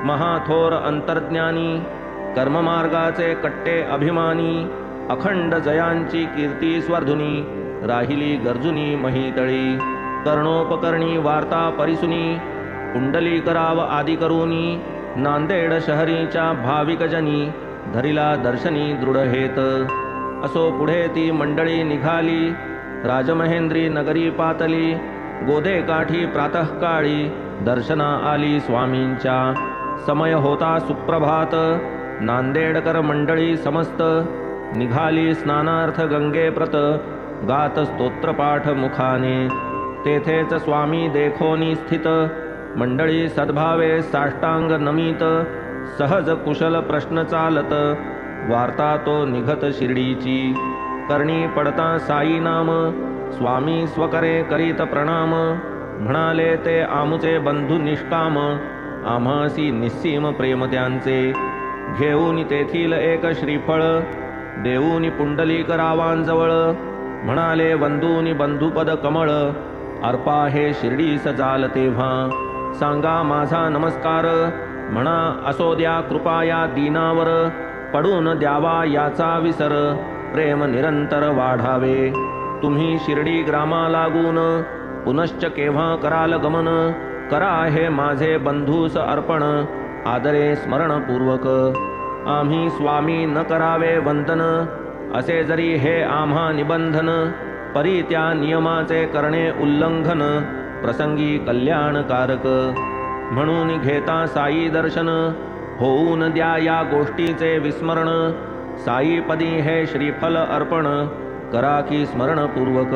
महाथोर अंतर्ज्ञानी, कर्ममार्गाचे कट्टे अभिमानी, अखंड जयांची कीर्ती स्वर्धुनी, राहिली गर्जुनी महितळी, कर्णोपकर्णी वार्ता परिसुनी, कुंडली कराव आदि करूनी, नांदेड शहरीच्या भाविकजनी, धरिला दर्शनी दृढ हेत। असो पुढे ती मंडळी निघाली, राजमहेंद्री नगरी पातली, गोदे काठी प्रातःकाळी, दर्शना आली स्वामींच्या। समय होता सुप्रभात, नांदेडकर मंडळी समस्त, निघाली स्नानार्थ गंगे प्रत, गात स्तोत्रपाठ मुखाने। तेथेच स्वामी देखोनी स्थित, मंडळी सद्भावे साष्टांग नमित, सहज कुशल प्रश्न चालत, वार्ता तो निघत शिर्डीची। करणी पडता साई नाम, स्वामी स्वकरे करीत प्रणाम, म्हणाले ते आमुचे बंधू निष्काम, आम्हासी निस्सीम प्रेम त्यांचे। घेऊन तेथील एक श्रीफळ, देऊनी पुंडलिक रावांजवळ, म्हणाले वंदूनी बंधुपद कमळ, अर्पा हे शिर्डीस जाल तेव्हा, सांगा माझा नमस्कार, म्हणा असो द्या कृपा या दीनावर, पडून द्यावा याचा विसर, प्रेम निरंतर वाढावे। तुम्ही शिर्डी ग्रामा लागून, पुनश्च केव्हा कराल गमन, करा हे माझे बंधूस अर्पण, आदरे स्मरणपूर्वक। आम्ही स्वामी न करावे वंदन, असे जरी हे आम्हा निबंधन, परी त्या नियमाचे करणे उल्लंघन, प्रसंगी कल्याणकारक। म्हणून घेता साई दर्शन, होऊन द्या या गोष्टीचे विस्मरण, साईपदी हे श्रीफल अर्पण, करा की स्मरणपूर्वक।